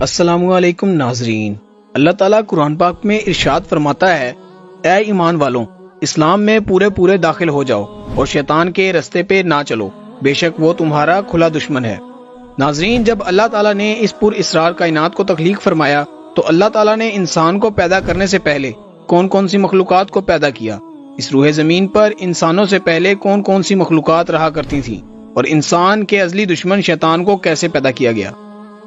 السلام علیکم ناظرین، اللہ تعالیٰ قرآن پاک میں ارشاد فرماتا ہے، اے ایمان والوں، اسلام میں پورے داخل ہو جاؤ اور شیطان کے رستے پہ نہ چلو، بے شک وہ تمہارا کھلا دشمن ہے۔ ناظرین، جب اللہ تعالیٰ نے اس پر اسرار کائنات کو تخلیق فرمایا تو اللہ تعالیٰ نے انسان کو پیدا کرنے سے پہلے کون سی مخلوقات کو پیدا کیا، اس روح زمین پر انسانوں سے پہلے کون سی مخلوقات رہا کرتی تھیں، اور انسان کے ازلی دشمن شیطان کو کیسے پیدا کیا گیا،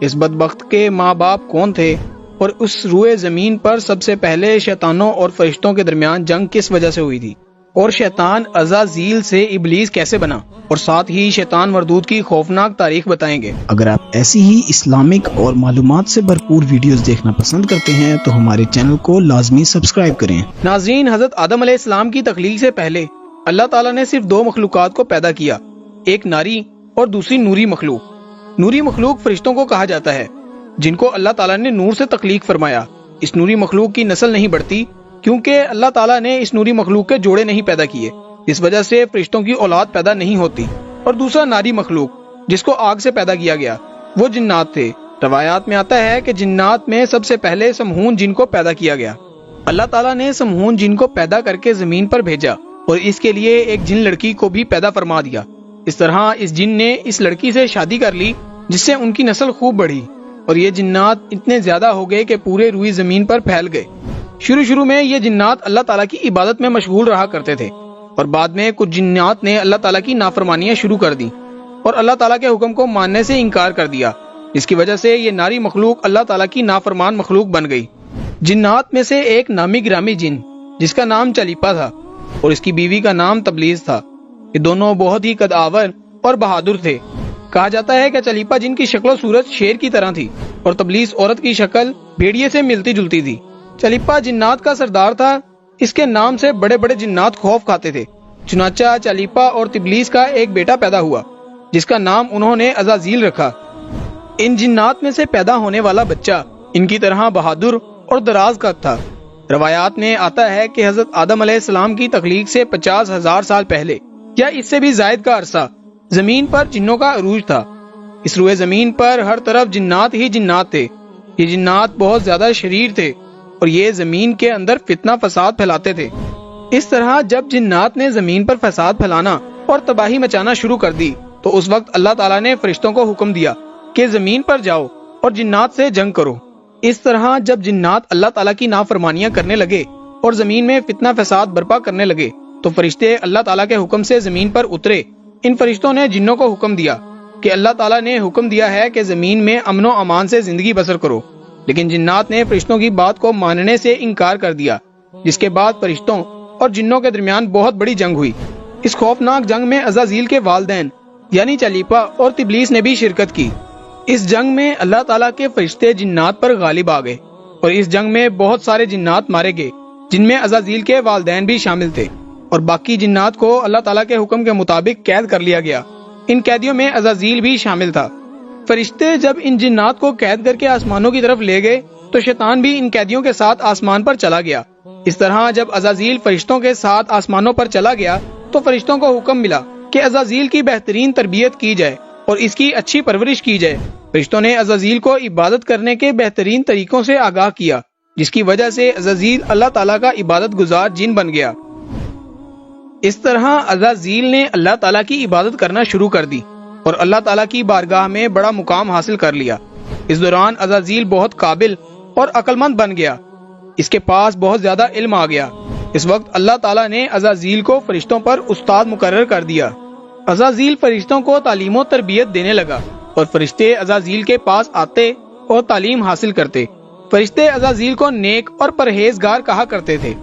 اس بدبخت کے ماں باپ کون تھے، اور اس روئے زمین پر سب سے پہلے شیطانوں اور فرشتوں کے درمیان جنگ کس وجہ سے ہوئی تھی، اور شیطان عزازیل سے ابلیس کیسے بنا، اور ساتھ ہی شیطان مردود کی خوفناک تاریخ بتائیں گے۔ اگر آپ ایسی ہی اسلامک اور معلومات سے بھرپور ویڈیوز دیکھنا پسند کرتے ہیں تو ہمارے چینل کو لازمی سبسکرائب کریں۔ ناظرین، حضرت آدم علیہ السلام کی تخلیق سے پہلے اللہ تعالیٰ نے صرف 2 مخلوقات کو پیدا کیا، ایک ناری اور دوسری نوری مخلوق۔ نوری مخلوق فرشتوں کو کہا جاتا ہے، جن کو اللہ تعالیٰ نے نور سے تخلیق فرمایا۔ اس نوری مخلوق کی نسل نہیں بڑھتی کیونکہ اللہ تعالیٰ نے اس نوری مخلوق کے جوڑے نہیں پیدا کیے، اس وجہ سے فرشتوں کی اولاد پیدا نہیں ہوتی۔ اور دوسرا ناری مخلوق جس کو آگ سے پیدا کیا گیا، وہ جنات تھے۔ روایات میں آتا ہے کہ جنات میں سب سے پہلے سمہون جن کو پیدا کیا گیا۔ اللہ تعالیٰ نے سمہون جن کو پیدا کر کے زمین پر بھیجا اور اس کے لیے ایک جن لڑکی کو بھی پیدا فرما دیا۔ اس طرح اس جن نے اس لڑکی سے شادی کر لی، جس سے ان کی نسل خوب بڑھی، اور یہ جنات اتنے زیادہ ہو گئے کہ پورے روئی زمین پر پھیل گئے۔ شروع میں یہ جنات اللہ تعالیٰ کی عبادت میں مشغول رہا کرتے تھے، اور بعد میں کچھ جنات نے اللہ تعالیٰ کی نافرمانیاں شروع کر دی اور اللہ تعالیٰ کے حکم کو ماننے سے انکار کر دیا، جس کی وجہ سے یہ ناری مخلوق اللہ تعالیٰ کی نافرمان مخلوق بن گئی۔ جنات میں سے ایک نامی گرامی جن جس کا نام چلیپا تھا اور اس کی بیوی کا نام تبلیس تھا، یہ دونوں بہت ہی قدآور اور بہادر تھے۔ کہا جاتا ہے کہ چلیپا جن کی شکل و صورت شیر کی طرح تھی اور تبلیس عورت کی شکل بھیڑیے سے ملتی جلتی تھی۔ چلیپا جنات کا سردار تھا، اس کے نام سے بڑے جنات خوف کھاتے تھے۔ چنانچہ چلیپا اور تبلیس کا ایک بیٹا پیدا ہوا جس کا نام انہوں نے عزازیل رکھا۔ ان جنات میں سے پیدا ہونے والا بچہ ان کی طرح بہادر اور دراز قد تھا۔ روایات میں آتا ہے کہ حضرت آدم علیہ السلام کی تخلیق سے 50,000 سال پہلے یا اس سے بھی زائد کا عرصہ زمین پر جنوں کا عروج تھا۔ اس روئے زمین پر ہر طرف جنات ہی جنات تھے۔ یہ جنات بہت زیادہ شریر تھے اور یہ زمین کے اندر فتنہ فساد پھیلاتے تھے۔ اس طرح جب جنات نے زمین پر فساد پھیلانا اور تباہی مچانا شروع کر دی تو اس وقت اللہ تعالیٰ نے فرشتوں کو حکم دیا کہ زمین پر جاؤ اور جنات سے جنگ کرو۔ اس طرح جب جنات اللہ تعالیٰ کی نافرمانیاں کرنے لگے اور زمین میں فتنہ فساد برپا کرنے لگے تو فرشتے اللہ تعالیٰ کے حکم سے زمین پر اترے۔ ان فرشتوں نے جنوں کو حکم دیا کہ اللہ تعالیٰ نے حکم دیا ہے کہ زمین میں امن و امان سے زندگی بسر کرو، لیکن جنات نے فرشتوں کی بات کو ماننے سے انکار کر دیا، جس کے بعد فرشتوں اور جنوں کے درمیان بہت بڑی جنگ ہوئی۔ اس خوفناک جنگ میں عزازیل کے والدین یعنی چلیپا اور تبلیس نے بھی شرکت کی۔ اس جنگ میں اللہ تعالیٰ کے فرشتے جنات پر غالب آ گئے اور اس جنگ میں بہت سارے جنات مارے گئے، جن میں عزازیل کے والدین بھی شامل تھے، اور باقی جنات کو اللہ تعالیٰ کے حکم کے مطابق قید کر لیا گیا۔ ان قیدیوں میں عزازیل بھی شامل تھا۔ فرشتے جب ان جنات کو قید کر کے آسمانوں کی طرف لے گئے تو شیطان بھی ان قیدیوں کے ساتھ آسمان پر چلا گیا۔ اس طرح جب عزازیل فرشتوں کے ساتھ آسمانوں پر چلا گیا تو فرشتوں کو حکم ملا کہ عزازیل کی بہترین تربیت کی جائے اور اس کی اچھی پرورش کی جائے۔ فرشتوں نے عزازیل کو عبادت کرنے کے بہترین طریقوں سے آگاہ کیا، جس کی وجہ سے عزازیل اللہ تعالیٰ کا عبادت گزار جن بن گیا۔ اس طرح عزازیل نے اللہ تعالیٰ کی عبادت کرنا شروع کر دی اور اللہ تعالیٰ کی بارگاہ میں بڑا مقام حاصل کر لیا۔ اس دوران عزازیل بہت قابل اور عقل مند بن گیا، اس کے پاس بہت زیادہ علم آ گیا۔ اس وقت اللہ تعالیٰ نے عزازیل کو فرشتوں پر استاد مقرر کر دیا۔ عزازیل فرشتوں کو تعلیم و تربیت دینے لگا اور فرشتے عزازیل کے پاس آتے اور تعلیم حاصل کرتے۔ فرشتے عزازیل کو نیک اور پرہیزگار کہا کرتے تھے۔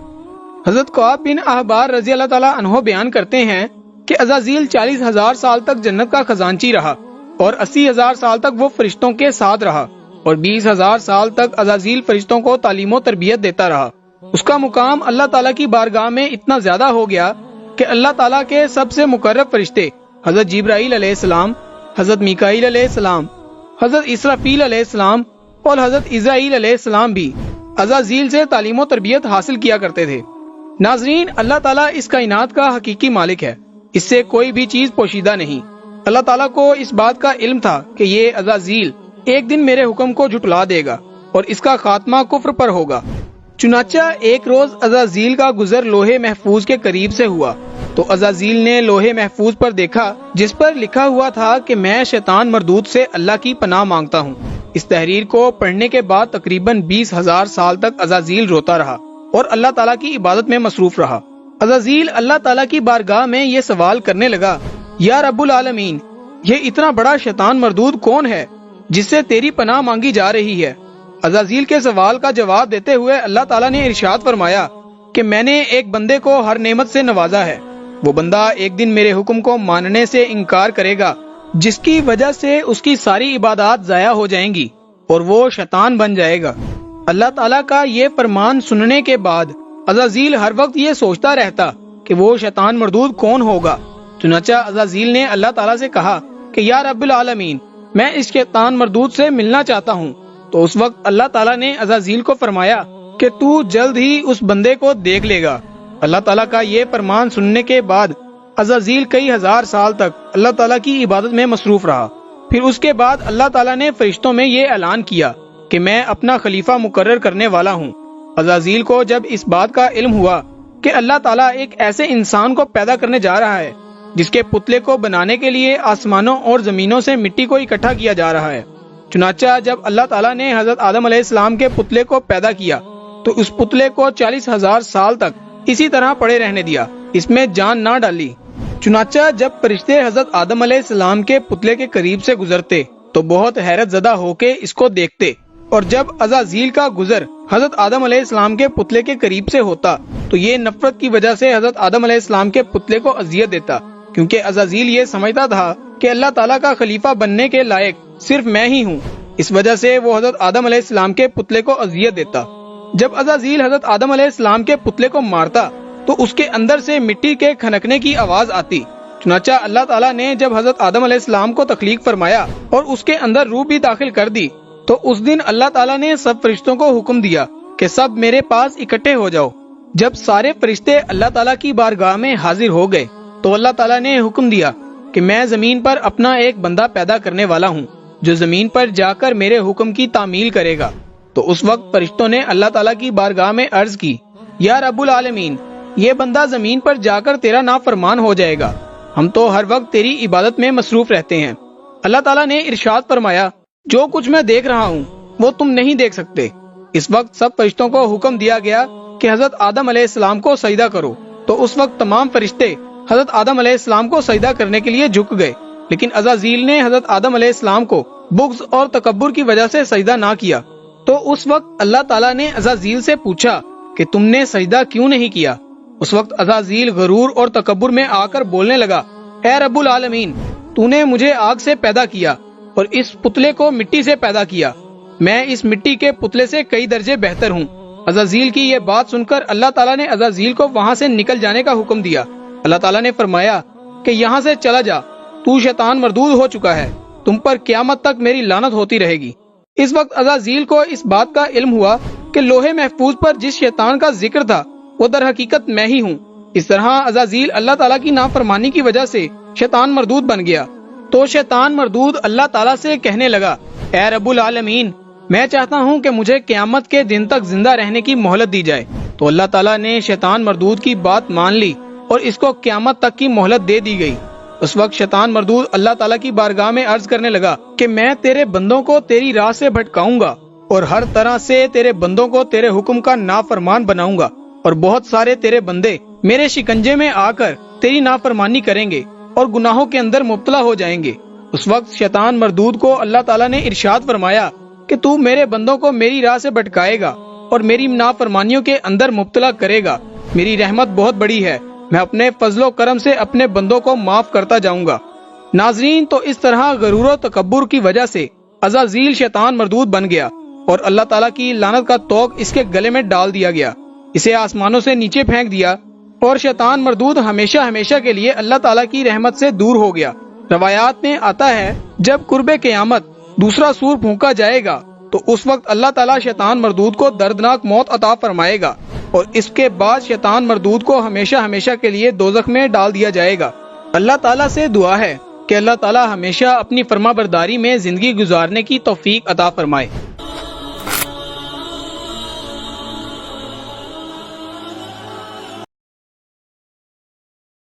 حضرت قعب بن احبار رضی اللہ تعالیٰ عنہ بیان کرتے ہیں کہ عزازیل 40,000 سال تک جنت کا خزانچی رہا اور 80,000 سال تک وہ فرشتوں کے ساتھ رہا اور 20,000 سال تک عزازیل فرشتوں کو تعلیم و تربیت دیتا رہا۔ اس کا مقام اللہ تعالیٰ کی بارگاہ میں اتنا زیادہ ہو گیا کہ اللہ تعالیٰ کے سب سے مقرب فرشتے حضرت جبرائیل علیہ السلام، حضرت میکائیل علیہ السلام، حضرت اسرافیل علیہ السلام اور حضرت عزرائیل علیہ السلام بھی عزازیل سے تعلیم و تربیت حاصل کیا کرتے تھے۔ ناظرین، اللہ تعالیٰ اس کائنات کا حقیقی مالک ہے، اس سے کوئی بھی چیز پوشیدہ نہیں۔ اللہ تعالیٰ کو اس بات کا علم تھا کہ یہ عزازیل ایک دن میرے حکم کو جھٹلا دے گا اور اس کا خاتمہ کفر پر ہوگا۔ چنانچہ ایک روز عزازیل کا گزر لوہے محفوظ کے قریب سے ہوا تو عزازیل نے لوہے محفوظ پر دیکھا جس پر لکھا ہوا تھا کہ میں شیطان مردود سے اللہ کی پناہ مانگتا ہوں۔ اس تحریر کو پڑھنے کے بعد تقریباً 20,000 سال تک عزازیل روتا رہا اور اللہ تعالیٰ کی عبادت میں مصروف رہا۔ عزازیل اللہ تعالیٰ کی بارگاہ میں یہ سوال کرنے لگا، یا رب العالمین، یہ اتنا بڑا شیطان مردود کون ہے جس سے تیری پناہ مانگی جا رہی ہے؟ عزازیل کے سوال کا جواب دیتے ہوئے اللہ تعالیٰ نے ارشاد فرمایا کہ میں نے ایک بندے کو ہر نعمت سے نوازا ہے۔ وہ بندہ ایک دن میرے حکم کو ماننے سے انکار کرے گا جس کی وجہ سے اس کی ساری عبادات ضائع ہو جائیں گی اور وہ شیطان بن جائے گا۔ اللہ تعالیٰ کا یہ فرمان سننے کے بعد عزازیل ہر وقت یہ سوچتا رہتا کہ وہ شیطان مردود کون ہوگا۔ چنانچہ عزازیل نے اللہ تعالیٰ سے کہا کہ یا رب العالمین، میں اس شیطان مردود سے ملنا چاہتا ہوں۔ تو اس وقت اللہ تعالیٰ نے عزازیل کو فرمایا کہ تو جلد ہی اس بندے کو دیکھ لے گا۔ اللہ تعالیٰ کا یہ فرمان سننے کے بعد عزازیل کئی ہزار سال تک اللہ تعالیٰ کی عبادت میں مصروف رہا۔ پھر اس کے بعد اللہ تعالیٰ نے فرشتوں میں یہ اعلان کیا کہ میں اپنا خلیفہ مقرر کرنے والا ہوں۔ عزازیل کو جب اس بات کا علم ہوا کہ اللہ تعالیٰ ایک ایسے انسان کو پیدا کرنے جا رہا ہے جس کے پتلے کو بنانے کے لیے آسمانوں اور زمینوں سے مٹی کو اکٹھا کیا جا رہا ہے، چنانچہ جب اللہ تعالیٰ نے حضرت آدم علیہ السلام کے پتلے کو پیدا کیا تو اس پتلے کو 40,000 سال تک اسی طرح پڑے رہنے دیا، اس میں جان نہ ڈالی۔ چنانچہ جب فرشتے حضرت آدم علیہ السلام کے پتلے کے قریب سے گزرتے تو بہت حیرت زدہ ہو کے اس کو دیکھتے، اور جب عزازیل کا گزر حضرت آدم علیہ السلام کے پتلے کے قریب سے ہوتا تو یہ نفرت کی وجہ سے حضرت آدم علیہ السلام کے پتلے کو اذیت دیتا، کیونکہ عزازیل یہ سمجھتا تھا کہ اللہ تعالیٰ کا خلیفہ بننے کے لائق صرف میں ہی ہوں، اس وجہ سے وہ حضرت آدم علیہ السلام کے پتلے کو اذیت دیتا۔ جب عزازیل حضرت آدم علیہ السلام کے پتلے کو مارتا تو اس کے اندر سے مٹی کے کھنکنے کی آواز آتی۔ چنانچہ اللہ تعالیٰ نے جب حضرت آدم علیہ السلام کو تخلیق فرمایا اور اس کے اندر روح بھی داخل کر دی تو اس دن اللہ تعالیٰ نے سب فرشتوں کو حکم دیا کہ سب میرے پاس اکٹھے ہو جاؤ۔ جب سارے فرشتے اللہ تعالیٰ کی بارگاہ میں حاضر ہو گئے تو اللہ تعالیٰ نے حکم دیا کہ میں زمین پر اپنا ایک بندہ پیدا کرنے والا ہوں جو زمین پر جا کر میرے حکم کی تعمیل کرے گا۔ تو اس وقت فرشتوں نے اللہ تعالیٰ کی بارگاہ میں عرض کی، یا رب العالمین، یہ بندہ زمین پر جا کر تیرا نافرمان ہو جائے گا، ہم تو ہر وقت تیری عبادت میں مصروف رہتے ہیں۔ اللہ تعالیٰ نے ارشاد فرمایا، جو کچھ میں دیکھ رہا ہوں وہ تم نہیں دیکھ سکتے۔ اس وقت سب فرشتوں کو حکم دیا گیا کہ حضرت آدم علیہ السلام کو سجدہ کرو، تو اس وقت تمام فرشتے حضرت آدم علیہ السلام کو سجدہ کرنے کے لیے جھک گئے، لیکن عزازیل نے حضرت آدم علیہ السلام کو بغض اور تکبر کی وجہ سے سجدہ نہ کیا۔ تو اس وقت اللہ تعالیٰ نے عزازیل سے پوچھا کہ تم نے سجدہ کیوں نہیں کیا؟ اس وقت عزازیل غرور اور تکبر میں آ کر بولنے لگا، اے رب العالمین، تو نے مجھے آگ سے پیدا کیا اور اس پتلے کو مٹی سے پیدا کیا، میں اس مٹی کے پتلے سے کئی درجے بہتر ہوں۔ عزازیل کی یہ بات سن کر اللہ تعالیٰ نے عزازیل کو وہاں سے نکل جانے کا حکم دیا۔ اللہ تعالیٰ نے فرمایا کہ یہاں سے چلا جا، تو شیطان مردود ہو چکا ہے، تم پر قیامت تک میری لعنت ہوتی رہے گی۔ اس وقت عزازیل کو اس بات کا علم ہوا کہ لوہے محفوظ پر جس شیطان کا ذکر تھا وہ در حقیقت میں ہی ہوں۔ اس طرح عزازیل اللہ تعالیٰ کی نافرمانی کی وجہ سے شیطان مردود بن گیا۔ تو شیطان مردود اللہ تعالیٰ سے کہنے لگا، اے رب العالمین، میں چاہتا ہوں کہ مجھے قیامت کے دن تک زندہ رہنے کی مہلت دی جائے۔ تو اللہ تعالیٰ نے شیطان مردود کی بات مان لی اور اس کو قیامت تک کی مہلت دے دی گئی۔ اس وقت شیطان مردود اللہ تعالیٰ کی بارگاہ میں عرض کرنے لگا کہ میں تیرے بندوں کو تیری راہ سے بھٹکاؤں گا اور ہر طرح سے تیرے بندوں کو تیرے حکم کا نافرمان بناؤں گا، اور بہت سارے تیرے بندے میرے شکنجے میں آ کر تیری نافرمانی کریں گے اور گناہوں کے اندر مبتلا ہو جائیں گے۔ اس وقت شیطان مردود کو اللہ تعالیٰ نے ارشاد فرمایا کہ تو میرے بندوں کو میری راہ سے بھٹکائے گا اور میری نافرمانیوں کے اندر مبتلا کرے گا، میری رحمت بہت بڑی ہے، میں اپنے فضل و کرم سے اپنے بندوں کو معاف کرتا جاؤں گا۔ ناظرین، تو اس طرح غرور و تکبر کی وجہ سے عزازیل شیطان مردود بن گیا اور اللہ تعالیٰ کی لعنت کا توق اس کے گلے میں ڈال دیا گیا، اسے آسمانوں سے نیچے پھینک دیا اور شیطان مردود ہمیشہ ہمیشہ کے لیے اللہ تعالیٰ کی رحمت سے دور ہو گیا۔ روایات میں آتا ہے جب قرب قیامت دوسرا سور پھونکا جائے گا تو اس وقت اللہ تعالیٰ شیطان مردود کو دردناک موت عطا فرمائے گا اور اس کے بعد شیطان مردود کو ہمیشہ ہمیشہ کے لیے دوزخ میں ڈال دیا جائے گا۔ اللہ تعالیٰ سے دعا ہے کہ اللہ تعالی ہمیشہ اپنی فرما برداری میں زندگی گزارنے کی توفیق عطا فرمائے۔